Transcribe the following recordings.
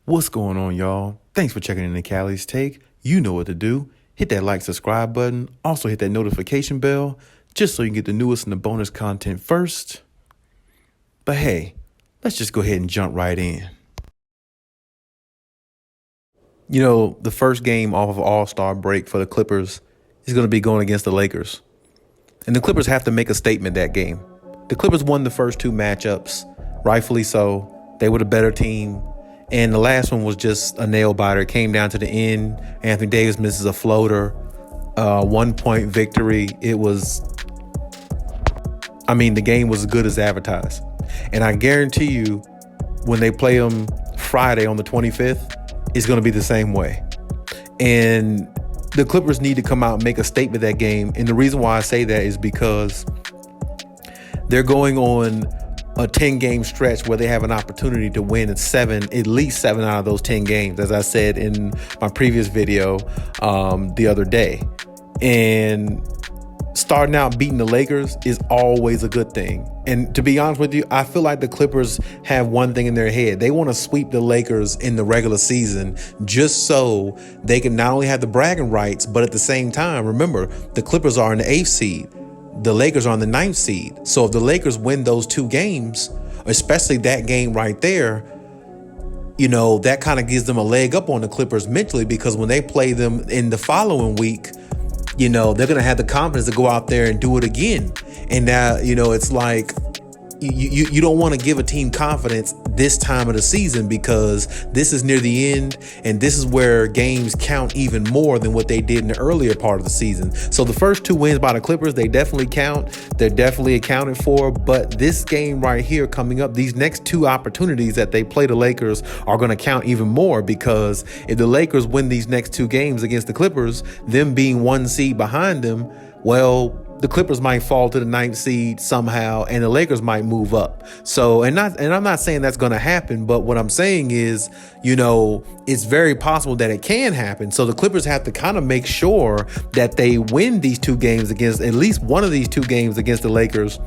What's going on, y'all? Thanks for checking in the Khaliis Take. You know what to do. Hit that like, subscribe button. Also hit that notification bell just so you can get the newest and the bonus content first. But hey, let's just go ahead and jump right in. You know, the first game off of All-Star break for the Clippers is going to be going against the Lakers. And the Clippers have to make a statement that game. The Clippers won the first two matchups, rightfully so. They were the better team. And the last one was just a nail biter. It came down to the end. Anthony Davis misses a floater. 1 point victory. The game was as good as advertised. And I guarantee you, when they play them Friday on the 25th, it's going to be the same way. And the Clippers need to come out and make a statement that game. And the reason why I say that is because they're going on a 10-game stretch where they have an opportunity to win at least seven out of those 10 games, as I said in my previous video the other day. And starting out beating the Lakers is always a good thing. And to be honest with you, I feel like the Clippers have one thing in their head. They want to sweep the Lakers in the regular season just so they can not only have the bragging rights, but at the same time, remember, the Clippers are in the 8th seed. The Lakers are on the 9th seed. So if the Lakers win those two games, especially that game right there, that kind of gives them a leg up on the Clippers mentally, because when they play them in the following week, they're going to have the confidence to go out there and do it again. And now, it's like you don't want to give a team confidence this time of the season, because this is near the end, and this is where games count even more than what they did in the earlier part of the season. So the first two wins by the Clippers, they definitely count. They're definitely accounted for. But this game right here coming up, these next two opportunities that they play the Lakers are going to count even more, because if the Lakers win these next two games against the Clippers, them being one seed behind them, well, the Clippers might fall to the 9th seed somehow, and the Lakers might move up. So, and I'm not saying that's going to happen, but what I'm saying is, it's very possible that it can happen. So the Clippers have to kind of make sure that they win these two games against, at least one of these two games against the Lakers,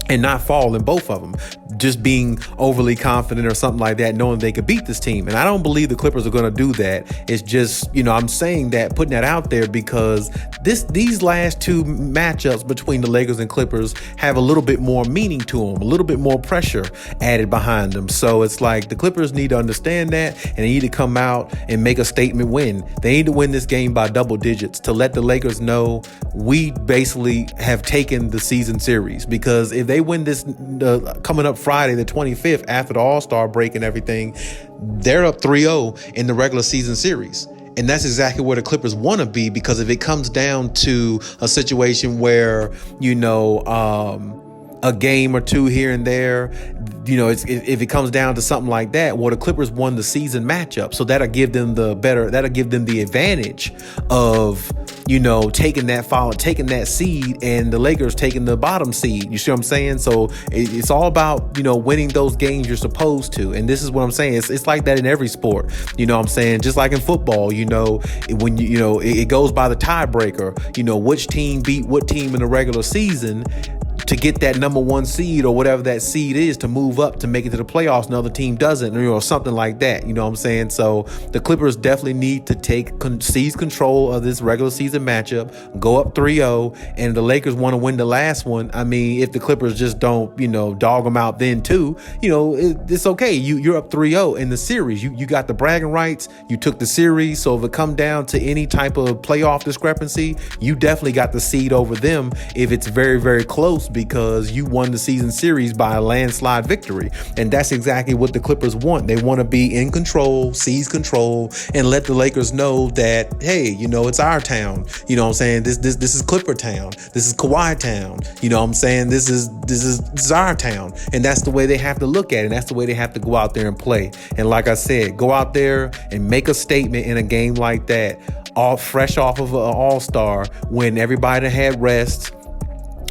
and not fall in both of them, just being overly confident or something like that, knowing they could beat this team. And I don't believe the Clippers are going to do that. It's just, I'm saying that, putting that out there, because these last two matchups between the Lakers and Clippers have a little bit more meaning to them, a little bit more pressure added behind them. So it's like the Clippers need to understand that, and they need to come out and make a statement win. They need to win this game by double digits to let the Lakers know we basically have taken the season series. Because if they win this coming up Friday, the 25th, after the All-Star break and everything, they're up 3-0 in the regular season series. And that's exactly where the Clippers want to be, because if it comes down to a situation where, a game or two here and there, if it comes down to something like that, well, the Clippers won the season matchup. So that'll give them the advantage of, taking that seed, and the Lakers taking the bottom seed. You see what I'm saying? So it's all about, winning those games you're supposed to. And this is what I'm saying. It's like that in every sport. You know what I'm saying? Just like in football, when it goes by the tiebreaker, which team beat what team in the regular season to get that number one seed, or whatever that seed is, to move up to make it to the playoffs. Another team doesn't, or something like that. You know what I'm saying? So the Clippers definitely need to seize control of this regular season matchup, go up 3-0, and the Lakers want to win the last one. If the Clippers just don't, dog them out then too, it's okay. You're up 3-0 in the series. You got the bragging rights. You took the series. So if it come down to any type of playoff discrepancy, you definitely got the seed over them if it's very, very close, because you won the season series by a landslide victory. And that's exactly what the Clippers want. They want to be in control, seize control, and let the Lakers know that, hey, it's our town. You know what I'm saying? This is Clipper town. This is Kawhi town. You know what I'm saying? This is our town. And that's the way they have to look at it. And that's the way they have to go out there and play. And like I said, go out there and make a statement in a game like that, all fresh off of an All-Star, when everybody had rest.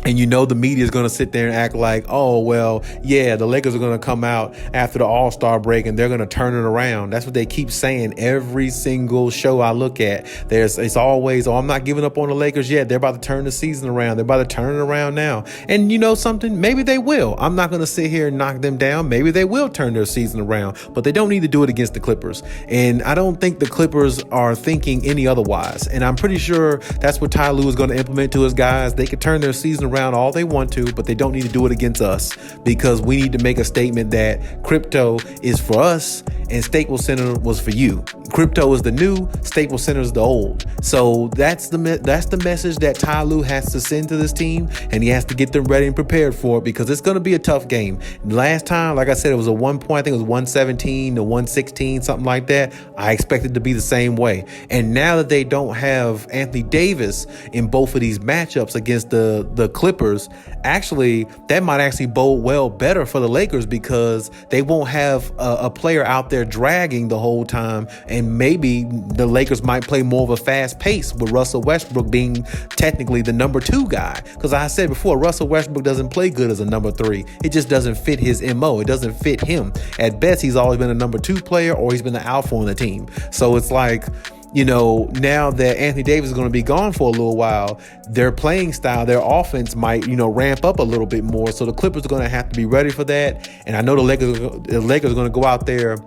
And the media is going to sit there and act like, oh, well, yeah, the Lakers are going to come out after the All-Star break and they're going to turn it around. That's what they keep saying every single show I look at. It's always, oh, I'm not giving up on the Lakers yet. They're about to turn the season around. They're about to turn it around now. And you know something? Maybe they will. I'm not going to sit here and knock them down. Maybe they will turn their season around, but they don't need to do it against the Clippers. And I don't think the Clippers are thinking any otherwise. And I'm pretty sure that's what Ty Lue is going to implement to his guys. They could turn their season around all they want to, but they don't need to do it against us, because we need to make a statement that crypto is for us and Staples Center was for you. Crypto is the new, Staples Center is the old. So that's the message that Ty Lue has to send to this team, and he has to get them ready and prepared for it, because it's going to be a tough game. Last time, like I said, it was a 1 point. I think it was 117 to 116, something like that. I expect it to be the same way. And now that they don't have Anthony Davis in both of these matchups against the Clippers, actually, that might actually bode well better for the Lakers, because they won't have a player out there dragging the whole time, and maybe the Lakers might play more of a fast pace with Russell Westbrook being technically the number 2 guy. Because I said before, Russell Westbrook doesn't play good as a number 3. It just doesn't fit his MO. It doesn't fit him. At best, he's always been a number 2 player, or he's been the alpha on the team. So it's like, now that Anthony Davis is going to be gone for a little while, their playing style, their offense might, ramp up a little bit more. So the Clippers are going to have to be ready for that. And I know the Lakers are going to go out there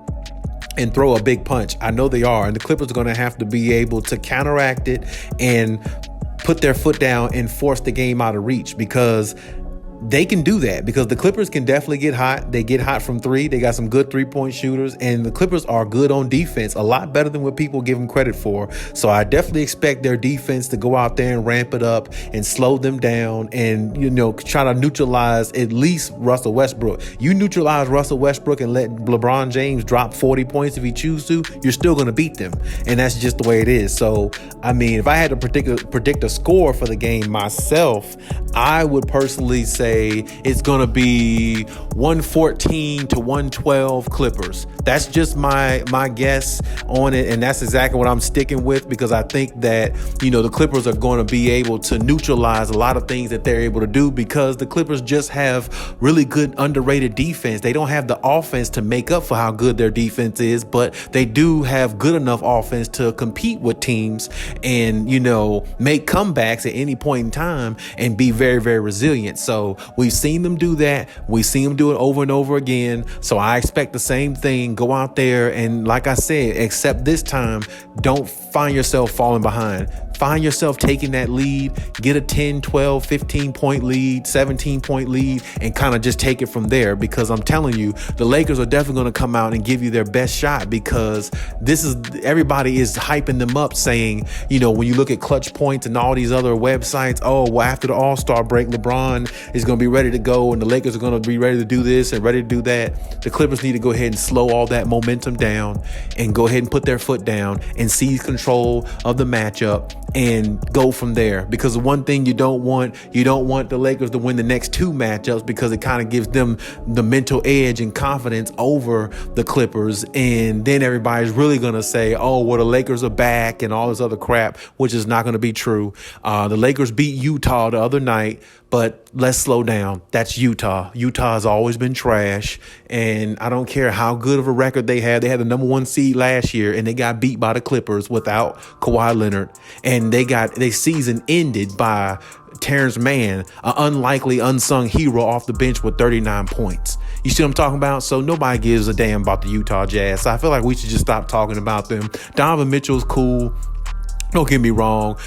and throw a big punch. I know they are. And the Clippers are going to have to be able to counteract it and put their foot down and force the game out of reach, because they can do that, because the Clippers can definitely get hot. They get hot from 3. They got some good 3-point shooters, and the Clippers are good on defense, a lot better than what people give them credit for. So I definitely expect their defense to go out there and ramp it up and slow them down and, try to neutralize at least Russell Westbrook. You neutralize Russell Westbrook and let LeBron James drop 40 points if he chooses to, you're still going to beat them. And that's just the way it is. So, I mean, if I had to predict a score for the game myself, I would personally say it's going to be 114 to 112 Clippers. That's just my guess on it, and that's exactly what I'm sticking with, because I think that, the Clippers are going to be able to neutralize a lot of things that they're able to do, because the Clippers just have really good underrated defense. They don't have the offense to make up for how good their defense is, but they do have good enough offense to compete with teams and, make comebacks at any point in time and be very, very resilient. So we've seen them do that. We've seen them do it over and over again. So I expect the same thing. Go out there and, like I said, except this time, don't find yourself falling behind. Find yourself taking that lead, get a 10, 12, 15 point lead, 17 point lead, and kind of just take it from there. Because I'm telling you, the Lakers are definitely going to come out and give you their best shot, because everybody is hyping them up, saying, when you look at Clutch Points and all these other websites, oh, well, after the All-Star break, LeBron is going to be ready to go and the Lakers are going to be ready to do this and ready to do that. The Clippers need to go ahead and slow all that momentum down and go ahead and put their foot down and seize control of the matchup and go from there. Because the one thing you don't want the Lakers to win the next 2 matchups, because it kind of gives them the mental edge and confidence over the Clippers. And then everybody's really going to say, oh, well, the Lakers are back and all this other crap, which is not going to be true. The Lakers beat Utah the other night, but let's slow down. That's Utah. Utah has always been trash, and I don't care how good of a record they had. They had the number 1 seed last year, and they got beat by the Clippers without Kawhi Leonard, and their season ended by Terrence Mann, an unlikely unsung hero off the bench with 39 points. You see what I'm talking about? So nobody gives a damn about the Utah Jazz. So I feel like we should just stop talking about them. Donovan Mitchell's cool. Don't get me wrong.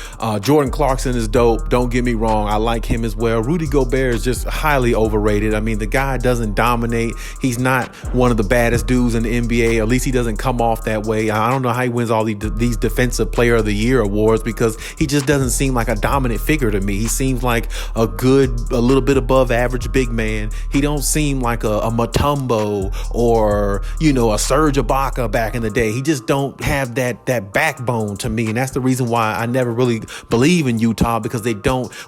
Jordan Clarkson is dope. Don't get me wrong. I like him as well. Rudy Gobert is just highly overrated. I mean, the guy doesn't dominate. He's not one of the baddest dudes in the NBA. At least he doesn't come off that way. I don't know how he wins all these Defensive Player of the Year awards, because he just doesn't seem like a dominant figure to me. He seems like a little bit above average big man. He don't seem like a Mutombo or, a Serge Ibaka back in the day. He just don't have that backbone to me. And that's the reason reason why I never really believe in Utah, because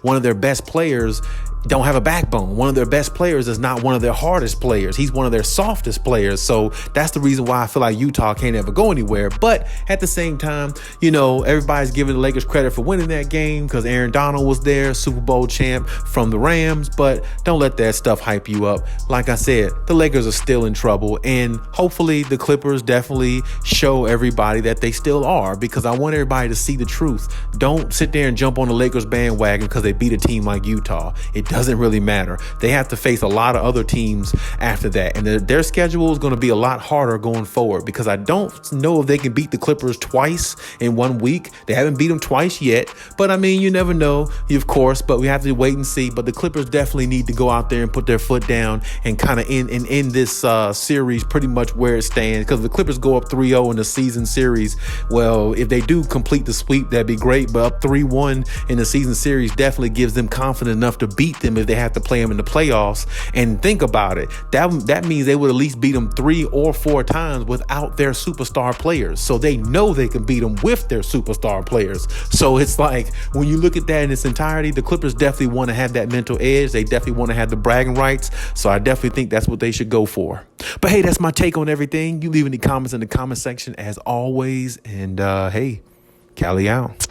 one of their best players don't have a backbone. One of their best players is not one of their hardest players. He's one of their softest players. So that's the reason why I feel like Utah can't ever go anywhere. But at the same time, everybody's giving the Lakers credit for winning that game because Aaron Donald was there, Super Bowl champ from the Rams. But don't let that stuff hype you up. Like I said, the Lakers are still in trouble, and hopefully the Clippers definitely show everybody that they still are, because I want everybody to see the truth. Don't sit there and jump on the Lakers bandwagon because they beat a team like Utah. It doesn't really matter. They have to face a lot of other teams after that, and their schedule is going to be a lot harder going forward, because I don't know if they can beat the Clippers twice in 1 week. They haven't beat them twice yet, but I mean, you never know, of course, but we have to wait and see. But the Clippers definitely need to go out there and put their foot down and kind of end this series pretty much where it stands, because the Clippers go up 3-0 in the season series. Well, if they do complete the sweep, that'd be great, but up 3-1 in the season series definitely gives them confidence enough to beat them if they have to play them in the playoffs. And think about it, that means they would at least beat them 3 or 4 times without their superstar players. So they know they can beat them with their superstar players. So it's like, when you look at that in its entirety, the Clippers definitely want to have that mental edge. They definitely want to have the bragging rights. So I definitely think that's what they should go for. But hey, that's my take on everything. You leave any comments in the comment section as always. And hey, Khaliis out.